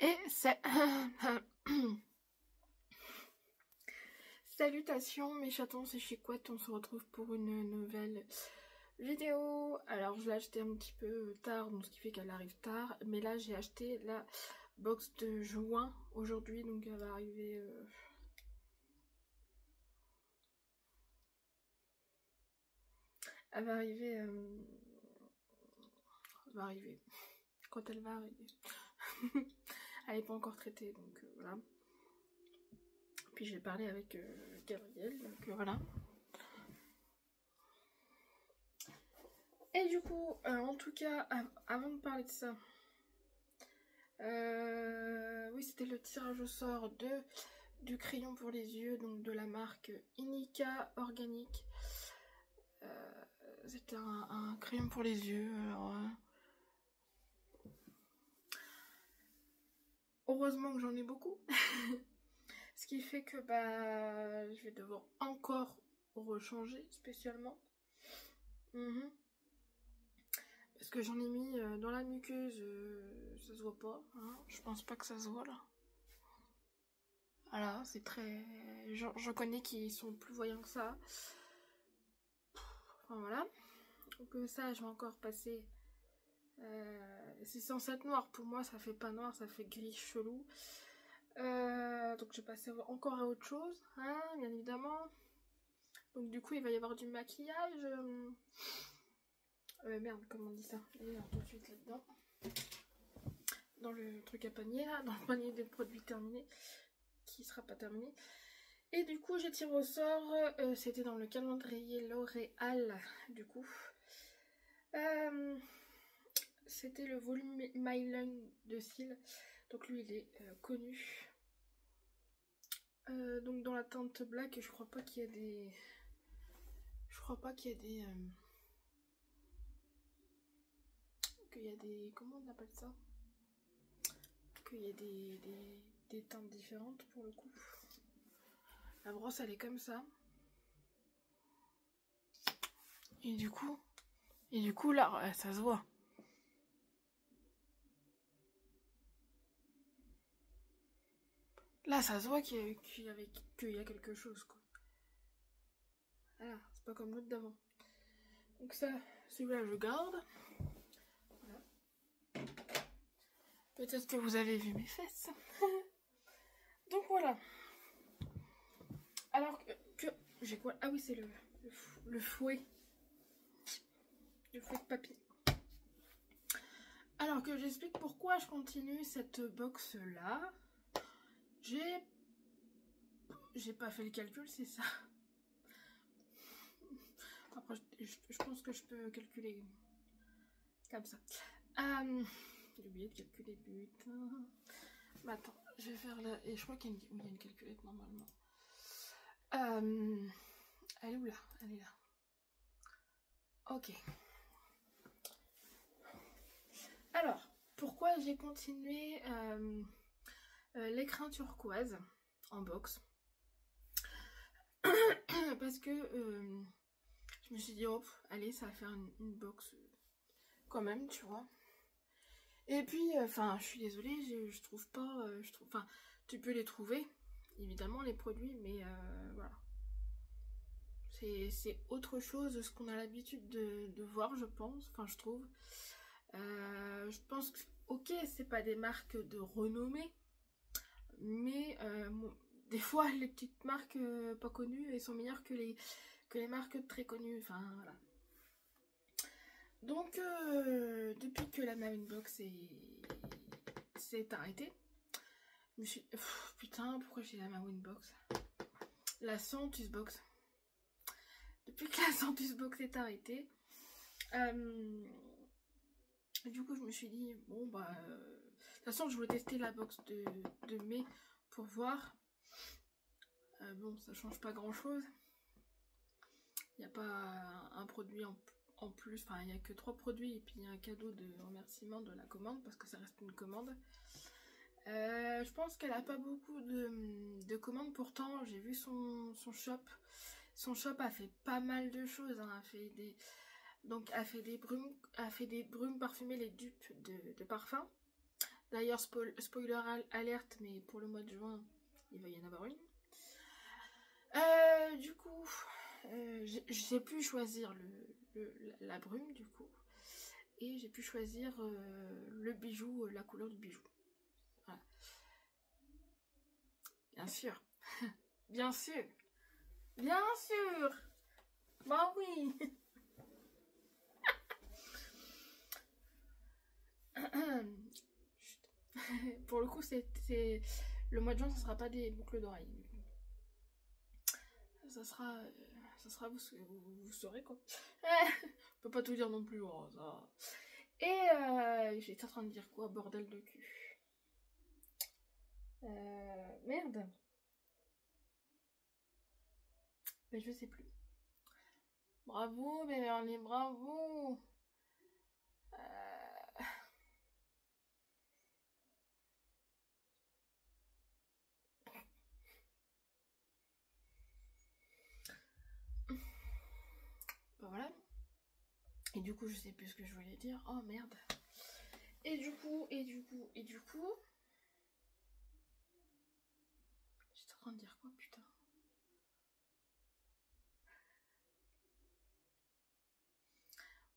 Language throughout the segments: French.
Et salutations mes chatons, c'est Chicouette, on se retrouve pour une nouvelle vidéo. Alors je l'ai acheté un petit peu tard, donc ce qui fait qu'elle arrive tard. Mais là j'ai acheté la box de juin aujourd'hui, donc elle va arriver... Elle va arriver... Elle va arriver. Quand elle va arriver. Elle n'est pas encore traitée, donc voilà. Puis j'ai parlé avec Gabriel, donc voilà. Et du coup, en tout cas, avant de parler de ça, oui, c'était le tirage au sort du crayon pour les yeux, donc de la marque Inika Organique. C'était un crayon pour les yeux. Alors, heureusement que j'en ai beaucoup. Ce qui fait que bah, je vais devoir encore rechanger spécialement. Parce que j'en ai mis dans la muqueuse, ça se voit pas, hein. Je pense pas que ça se voit là. Voilà, c'est très... J'en connais qui sont plus voyants que ça. Enfin voilà. Donc ça, je vais encore passer... c'est censé être noir, pour moi ça fait pas noir, ça fait gris chelou. Donc je vais passer encore à autre chose, hein, bien évidemment. Donc du coup il va y avoir du maquillage. Merde, comment on dit ça? Et alors, tout de suite là-dedans. Dans le truc à panier là, dans le panier des produits terminés. Qui sera pas terminé. Et du coup j'ai tiré au sort, c'était dans le calendrier L'Oréal du coup. C'était le volume Myline de cils. Donc lui il est connu. Donc dans la teinte black, je crois pas qu'il y a des... Qu'il y a des... Comment on appelle ça? Qu'il y a des teintes différentes pour le coup. La brosse elle est comme ça. Et du coup là, ça se voit. Là, ça se voit qu'il y a quelque chose, quoi. Voilà, c'est pas comme l'autre d'avant. Donc ça, celui-là, je garde. Voilà. Peut-être que vous avez vu mes fesses. Donc voilà. Alors que j'ai quoi? Ah oui, c'est le fouet. Le fouet de papy. Alors que j'explique pourquoi je continue cette box-là. J'ai pas fait le calcul, c'est ça. Après, je pense que je peux calculer comme ça. J'ai oublié de calculer, putain. Bah attends, je vais faire là. Et je crois qu'il y a une calculette normalement. Elle est où là? Elle est là. Ok. Alors, pourquoi j'ai continué l'écran turquoise en box? Parce que je me suis dit, hop, allez, ça va faire une box quand même, tu vois. Et puis, enfin, je suis désolée, je trouve pas, enfin, tu peux les trouver, évidemment, les produits, mais voilà. C'est autre chose de ce qu'on a l'habitude de voir, je pense, enfin, je trouve. Je pense que, ok, c'est pas des marques de renommée, mais des fois, les petites marques pas connues, elles sont meilleures que les marques très connues, enfin, voilà. Donc, depuis que la Marine Box s'est arrêtée, je me suis... putain, pourquoi j'ai la Marine Box? La Santus Box. Depuis que la Santus Box est arrêtée, du coup, je me suis dit, bon, bah... de toute façon, je voulais tester la box de mai pour voir. Bon, ça change pas grand-chose. Il n'y a pas un produit en plus, enfin il n'y a que 3 produits et puis un cadeau de remerciement de la commande parce que ça reste une commande. Je pense qu'elle a pas beaucoup de commandes, pourtant j'ai vu son shop. Son shop a fait pas mal de choses, hein. Elle fait des brumes parfumées, les dupes de parfum. D'ailleurs, spoiler alerte, mais pour le mois de juin, il va y en avoir une. Du coup, j'ai pu choisir la brume, du coup. Et j'ai pu choisir le bijou, la couleur du bijou. Voilà. Bien sûr. Bien sûr. Bien sûr. Bah oui. Pour le coup, le mois de juin, ça sera pas des boucles d'oreilles. Ça sera, vous saurez quoi. On peut pas tout dire non plus. Oh, ça. Et j'étais en train de dire quoi, bordel de cul. Merde. Mais je sais plus. Bravo, bébé, on est bravo. Bah voilà. Et du coup, je sais plus ce que je voulais dire. Oh merde. Et du coup. J'étais en train de dire quoi, putain.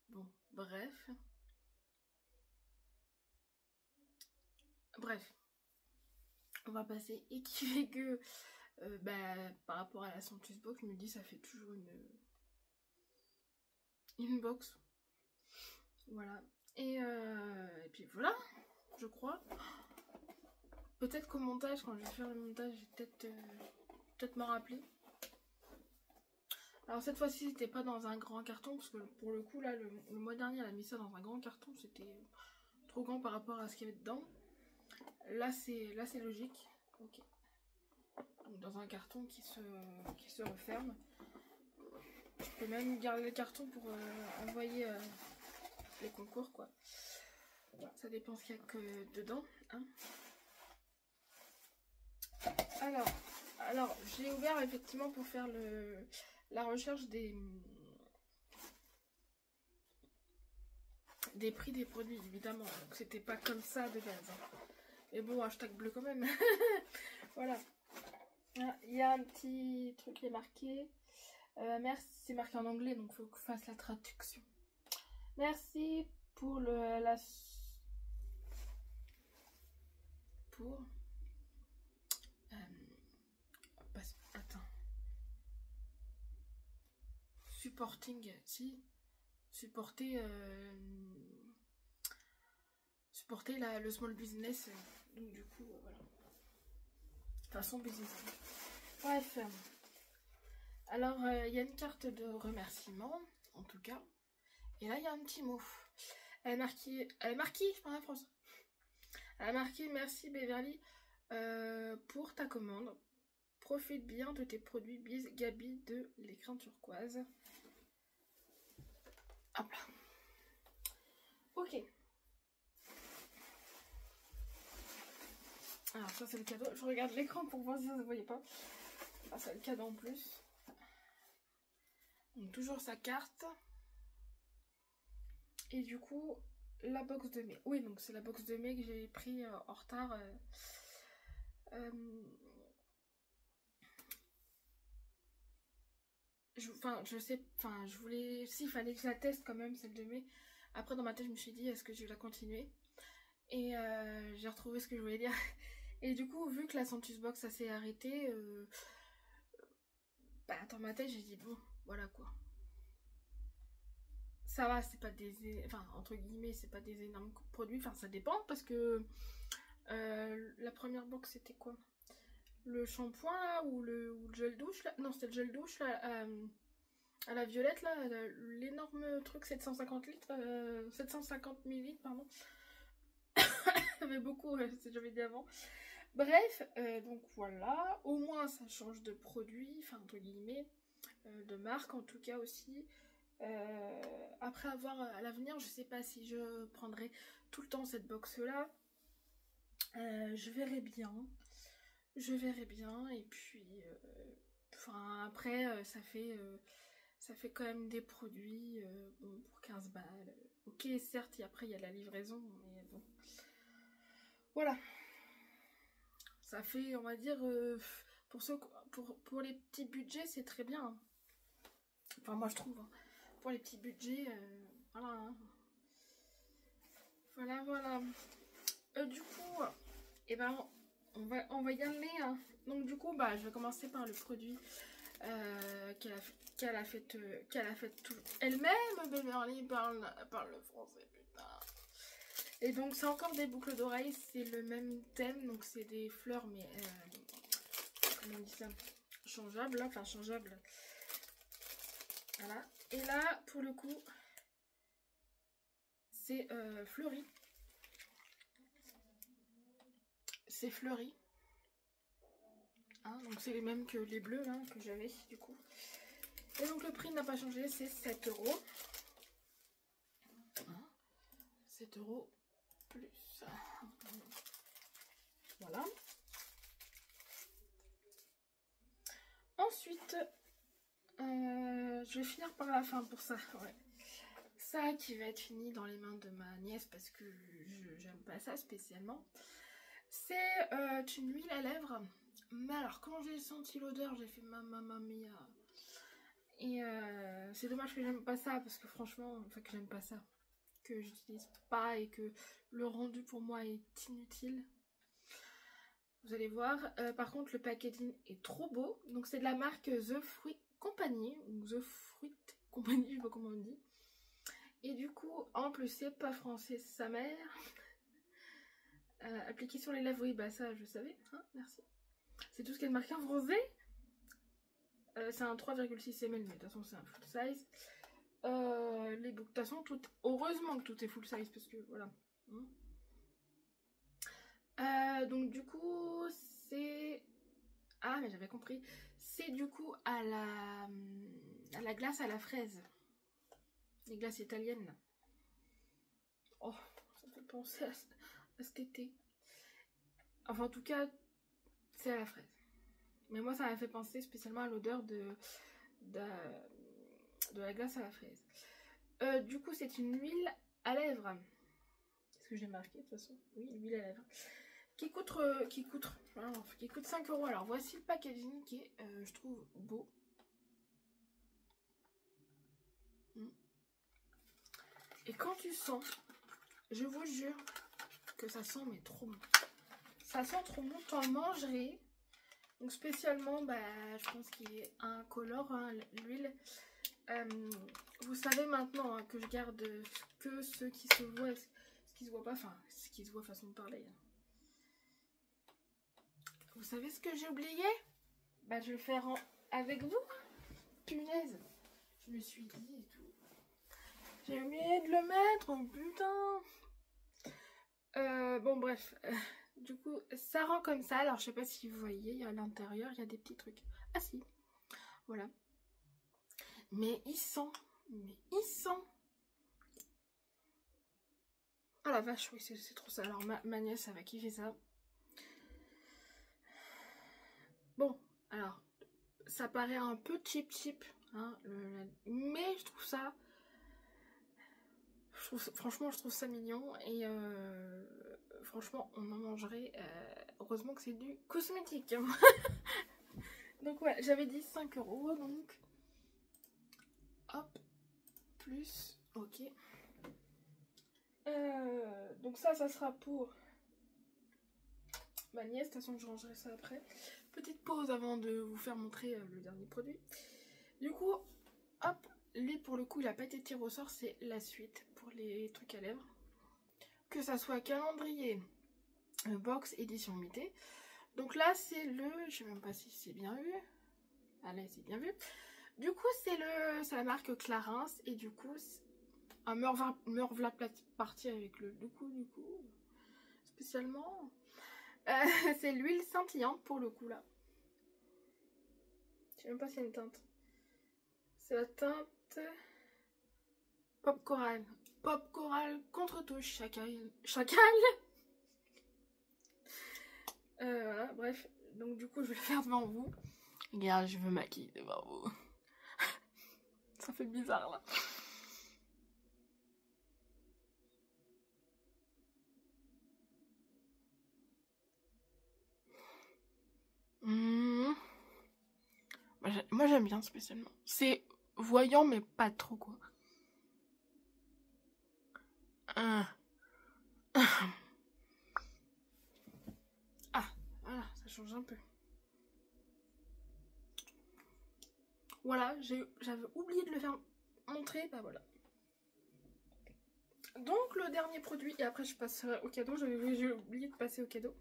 Bon, bref. On va passer. Et qui fait que, par rapport à la Santus Box, je me dis, ça fait toujours une box. Voilà. Et puis voilà, je crois. Peut-être qu'au montage, quand je vais faire le montage, je vais peut-être m'en rappeler. Alors cette fois-ci, c'était pas dans un grand carton, parce que pour le coup, là, le mois dernier, elle a mis ça dans un grand carton, c'était trop grand par rapport à ce qu'il y avait dedans. Là, c'est logique. Ok. Donc, dans un carton qui se referme. Je peux même garder le carton pour envoyer les concours, quoi. Ça dépend ce qu'il y a que dedans, hein. Alors j'ai ouvert effectivement pour faire la recherche des prix des produits, évidemment. Donc c'était pas comme ça de base. Hein. Mais bon, hashtag bleu quand même. Voilà. Il y a un petit truc qui est marqué. Merci, c'est marqué en anglais, donc il faut que je fasse la traduction. Merci pour attends. Supporter le small business. Donc du coup, voilà. Façon business. Bref. Alors, il y a une carte de remerciement, en tout cas. Et là, il y a un petit mot. Elle est marquée, je parle en France. Elle a marqué merci Beverly pour ta commande. Profite bien de tes produits Biz Gabi de l'écrin turquoise. Hop là. Ok. Alors ça c'est le cadeau. Je regarde l'écran pour voir si ça se voyait pas. Ah, c'est le cadeau en plus. Donc toujours sa carte. Et du coup, la box de mai. Oui, donc c'est la box de mai que j'ai pris en retard. Je voulais... Si, il fallait que je la teste quand même, celle de mai. Après, dans ma tête, je me suis dit, est-ce que je vais la continuer? Et j'ai retrouvé ce que je voulais dire. Et du coup, vu que la Santus Box, ça s'est arrêté, dans ma tête, j'ai dit, bon, voilà quoi. Ça va, c'est pas des... Enfin, entre guillemets, c'est pas des énormes produits. Enfin, ça dépend, parce que la première box, c'était quoi? Le shampoing, là, ou le gel douche, là? Non, c'était le gel douche, là, à la violette, là, l'énorme truc 750 litres, 750 millilitres, pardon. J'avais beaucoup, j'avais dit avant. Bref, donc voilà, au moins ça change de produit, enfin entre guillemets, de marque en tout cas aussi. Après avoir à l'avenir, je sais pas si je prendrai tout le temps cette box là. Je verrai bien. Et puis, après, ça fait quand même des produits, bon, pour 15 balles. Ok, certes, et après il y a la livraison, mais bon. Voilà. Ça fait, on va dire, pour les petits budgets, c'est très bien. Enfin, moi je trouve. Hein. Pour les petits budgets, voilà. Hein. Voilà. Du coup, eh ben, on va y aller. Hein. Donc du coup, bah, je vais commencer par le produit qu'elle a fait tout elle-même. Beverly parle le français, putain. Et donc c'est encore des boucles d'oreilles, c'est le même thème, donc c'est des fleurs, mais comment on dit ça, changeables, hein, enfin changeables. Voilà. Et là, pour le coup, c'est fleuri. C'est fleuri. Hein, donc c'est les mêmes que les bleus hein, que j'avais du coup. Et donc le prix n'a pas changé, c'est 7 €. Hein, 7 € plus. Voilà. Ensuite, je vais finir par la fin pour ça. Ouais. Ça qui va être fini dans les mains de ma nièce parce que j'aime pas ça spécialement. C'est une huile à lèvres. Mais alors quand j'ai senti l'odeur, j'ai fait mamma mia. Et c'est dommage que j'aime pas ça parce que franchement, enfin que j'aime pas ça. Que j'utilise pas et que le rendu pour moi est inutile. Vous allez voir. Par contre, le packaging est trop beau. Donc, c'est de la marque The Fruit Company. Ou The Fruit Company, je sais pas comment on dit. Et du coup, en plus, c'est pas français, sa mère. Appliqué sur les lèvres, oui, bah ça, je savais. Hein, merci. C'est tout ce qui est marqué en français. C'est un 3,6 ml, mais de toute façon, c'est un full size. Les boucles, de toute façon, heureusement que tout est full size, parce que voilà. Donc du coup c'est... Ah mais j'avais compris. C'est du coup à la glace à la fraise. Les glaces italiennes. Oh, ça me fait penser à cet été. Enfin en tout cas, c'est à la fraise. Mais moi ça m'a fait penser spécialement à l'odeur de la glace à la fraise. Du coup c'est une huile à lèvres. Est-ce que j'ai marqué de toute façon? Oui, huile à lèvres. Qui coûte 5 €. Alors voici le packaging qui est, je trouve, beau. Et quand tu sens, je vous jure que ça sent mais trop bon. Ça sent trop bon, t'en mangerais. Donc spécialement, bah, je pense qu'il est incolore, hein, l'huile. Vous savez maintenant hein, que je garde que ceux qui se voient, ce qui se voit pas, enfin, ce qui se voit façon de parler. Vous savez ce que j'ai oublié? Bah, je vais le faire avec vous. Punaise. Je me suis dit et tout. J'ai oublié de le mettre, oh putain. Bon, bref. Du coup, ça rend comme ça. Alors, je sais pas si vous voyez, à l'intérieur, il y a des petits trucs. Ah si. Voilà. Mais il sent. Ah la vache, oui, c'est trop ça. Alors, ma nièce, elle va kiffer ça. Bon, alors, ça paraît un peu cheap, hein, mais je trouve ça... franchement, je trouve ça mignon et franchement, on en mangerait. Heureusement que c'est du cosmétique. Donc ouais, j'avais dit 5 €, donc hop, plus, ok. Donc ça sera pour ma nièce. De toute façon, je rangerai ça après. Petite pause avant de vous faire montrer le dernier produit. Du coup, hop, lui pour le coup, il a pas été tiré au sort, c'est la suite pour les trucs à lèvres. Que ça soit calendrier, box, édition limitée. Donc là, c'est le... Je sais même pas si c'est bien vu. Ah là, c'est bien vu. Du coup, c'est la marque Clarins. Et du coup, un me revoilà partie avec le... Du coup, spécialement... c'est l'huile scintillante pour le coup, là. Je sais même pas s'il y a une teinte. C'est la teinte... Pop Coral. Pop Coral contre-touche. Chacal. Voilà, bref. Donc du coup, je vais le faire devant vous. Regarde, je me maquille devant vous. Ça fait bizarre, là. Moi j'aime bien spécialement. C'est voyant mais pas trop quoi. Ah, voilà, ça change un peu. Voilà, j'avais oublié de le faire montrer, bah voilà. Donc le dernier produit, et après je passerai au cadeau, j'ai oublié de passer au cadeau.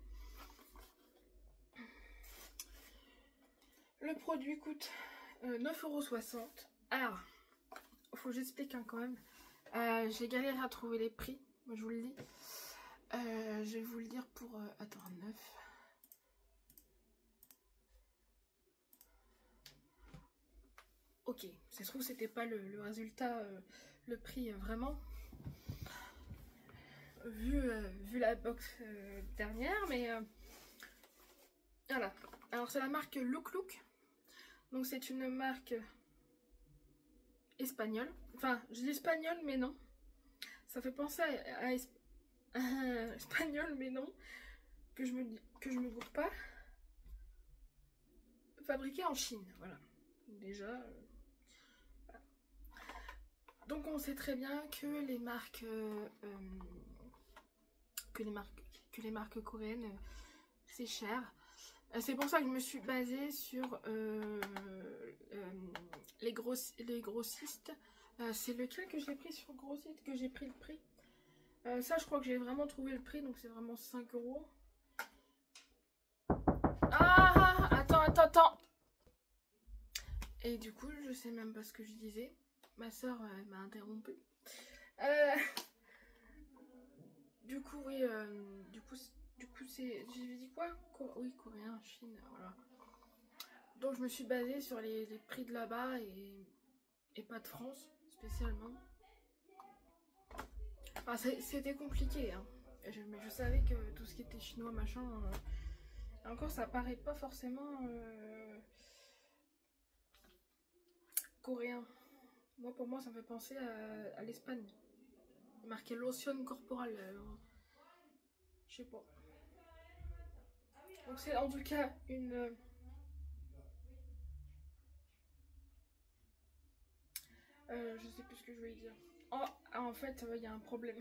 Le produit coûte 9,60 €. Alors, faut que j'explique quand même. J'ai galéré à trouver les prix, moi je vous le dis. Je vais vous le dire pour... attends, 9. Ok, ça se trouve c'était pas le résultat, le prix vraiment. Vu la box dernière, mais voilà. Alors c'est la marque Look Look. Donc c'est une marque espagnole. Enfin, je dis espagnole, mais non. Ça fait penser à espagnol, mais non. Que je me gourre pas. Fabriqué en Chine, voilà. Déjà. Voilà. Donc on sait très bien que les marques coréennes, c'est cher. C'est pour ça que je me suis basée sur les grossistes. C'est lequel que j'ai pris sur grossiste que j'ai pris le prix. Ça, je crois que j'ai vraiment trouvé le prix, donc c'est vraiment 5 €. Ah, attends. Et du coup, je sais même pas ce que je disais. Ma soeur m'a interrompu. Du coup, oui, du coup, c'est... J'ai dit quoi? Oui, coréen, Chine, voilà. Donc, je me suis basée sur les prix de là-bas et pas de France, spécialement. Enfin, c'était compliqué, hein. Mais je savais que tout ce qui était chinois, machin... encore, ça paraît pas forcément coréen. Pour moi, ça me fait penser à l'Espagne. Marqué lotion corporelle. Je sais pas. Donc c'est en tout cas une... je sais plus ce que je voulais dire. En fait, il y a un problème.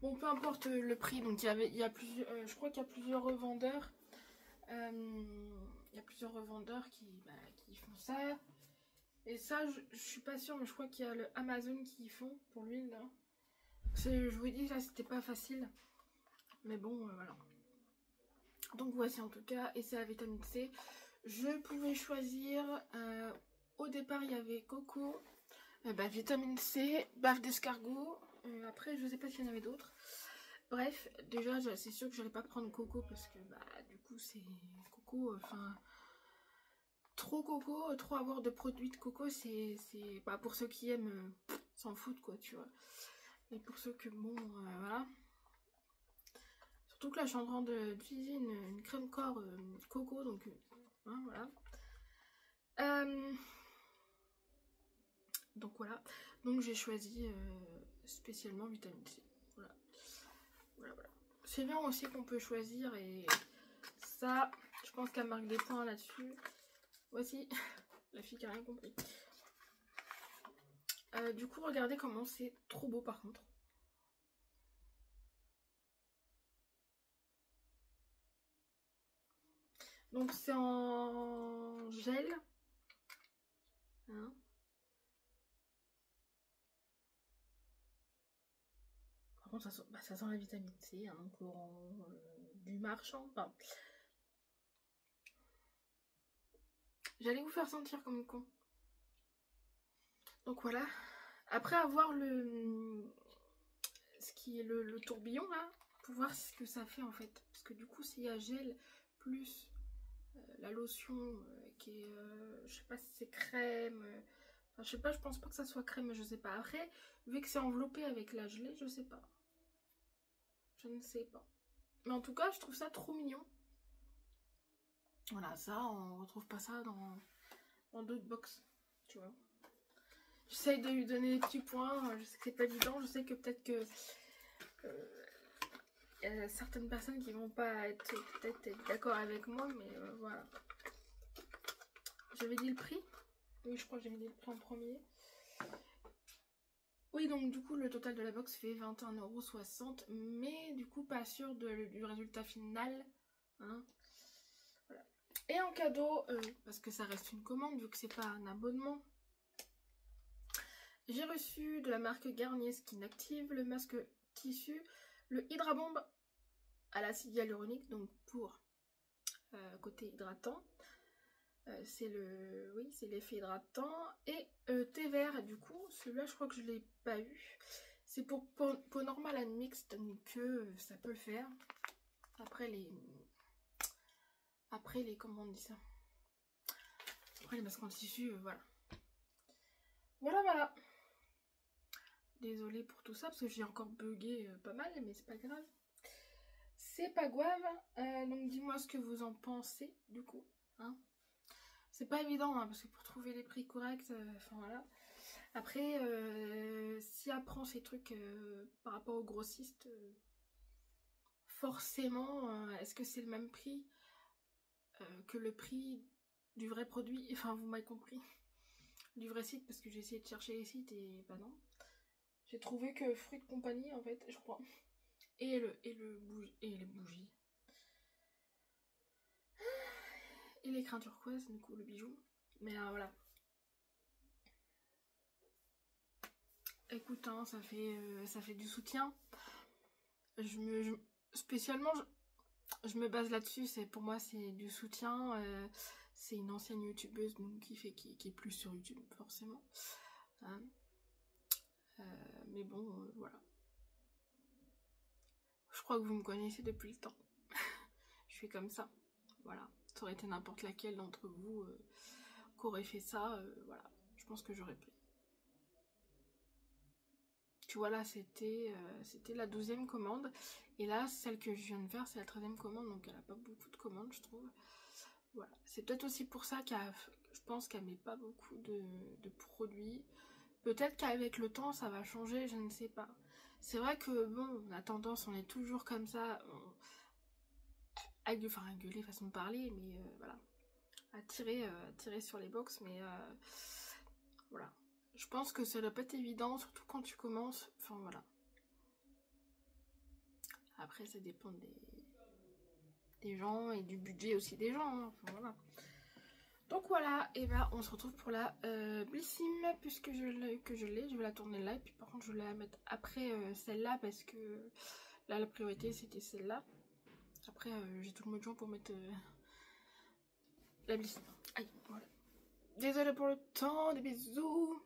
Bon, peu importe le prix. Donc il y a plusieurs... je crois qu'il y a plusieurs revendeurs. Il y a plusieurs revendeurs qui font ça. Et ça, je suis pas sûre, mais je crois qu'il y a le Amazon qui font pour l'huile, là. Je vous dis, là, c'était pas facile. Mais bon, voilà. Donc voici en tout cas, et c'est la vitamine C. Je pouvais choisir, au départ il y avait coco, vitamine C, bave d'escargot, après je sais pas s'il y en avait d'autres. Bref, déjà c'est sûr que j'allais pas prendre coco parce que du coup c'est coco, enfin trop avoir de produits de coco, c'est pour ceux qui aiment, s'en foutent quoi, tu vois. Et pour ceux que bon, voilà. Surtout que là je suis en train d'utiliser une crème corps coco, donc hein, voilà. Donc voilà, donc j'ai choisi spécialement vitamine C. Voilà. C'est bien aussi qu'on peut choisir, et ça, je pense qu'elle marque des points là-dessus. Voici, la fille qui a rien compris. Du coup, regardez comment c'est trop beau par contre. Donc c'est en gel. Hein. Par contre, ça sent la vitamine C, hein, Coran, du marchand. Enfin, j'allais vous faire sentir comme une con. Donc voilà. Après avoir ce qui est le tourbillon là, pour voir ce que ça fait en fait. Parce que du coup, s'il y a gel plus la lotion qui est, je sais pas si c'est crème, enfin je sais pas, je pense pas que ça soit crème, je sais pas. Après, vu que c'est enveloppé avec la gelée, je sais pas. Je ne sais pas. Mais en tout cas, je trouve ça trop mignon. Voilà, ça, on retrouve pas ça dans d'autres box, tu vois. J'essaye de lui donner des petits points, je sais que c'est pas évident, je sais que peut-être que y a certaines personnes qui vont pas peut-être être d'accord avec moi, mais voilà. J'avais dit le prix. Oui, je crois que j'avais dit le prix en premier. Oui, donc du coup, le total de la box fait 21,60 €, mais du coup, pas sûr du résultat final. Hein. Voilà. Et en cadeau, parce que ça reste une commande, vu que c'est pas un abonnement, j'ai reçu de la marque Garnier Skin Active le masque tissu, le Hydra Bomb à l'acide hyaluronique, donc pour côté hydratant. C'est l'effet hydratant. Et thé vert, du coup, celui-là, je crois que je l'ai pas eu. C'est pour peau normale and mixte, donc ça peut le faire. Après les, comment on dit ça? Après les masques en tissu, voilà. Voilà. Désolée pour tout ça, parce que j'ai encore bugué pas mal, mais c'est pas grave. C'est pas grave. Donc dis-moi ce que vous en pensez, du coup. Hein, c'est pas évident, hein, parce que pour trouver les prix corrects, enfin voilà. Après, si apprend ces trucs par rapport aux grossistes, forcément, est-ce que c'est le même prix que le prix du vrai produit? Enfin, vous m'avez compris. Du vrai site, parce que j'ai essayé de chercher les sites et bah non. J'ai trouvé que Fruit de Compagnie, en fait, je crois. Et les bougies. Et l'écrin turquoise, du coup, le bijou. Mais voilà. Écoute, hein, ça fait du soutien. Spécialement, je me base là-dessus. Pour moi, c'est du soutien. C'est une ancienne youtubeuse donc, qui est plus sur YouTube, forcément. Hein. Mais bon, voilà. Je crois que vous me connaissez depuis le temps. Je suis comme ça. Voilà. Ça aurait été n'importe laquelle d'entre vous qui aurait fait ça. Voilà. Je pense que j'aurais pris. Tu vois, là, c'était la 12e commande. Et là, celle que je viens de faire, c'est la 13e commande. Donc, elle n'a pas beaucoup de commandes, je trouve. Voilà. C'est peut-être aussi pour ça je pense qu'elle met pas beaucoup de produits. Peut-être qu'avec le temps, ça va changer, je ne sais pas. C'est vrai que, bon, on a tendance, on est toujours comme ça. À gueuler, façon de parler, mais voilà. À tirer sur les box, mais voilà. Je pense que ça doit pas être évident, surtout quand tu commences. Enfin, voilà. Après, ça dépend des gens et du budget aussi des gens. Hein. Enfin, voilà. Donc voilà, et ben on se retrouve pour la Blissim, puisque je l'ai. Je vais la tourner là, et puis par contre je vais la mettre après celle-là, parce que là la priorité c'était celle-là. Après j'ai tout le mojo pour mettre la Blissim. Aïe, voilà. Désolée pour le temps, des bisous.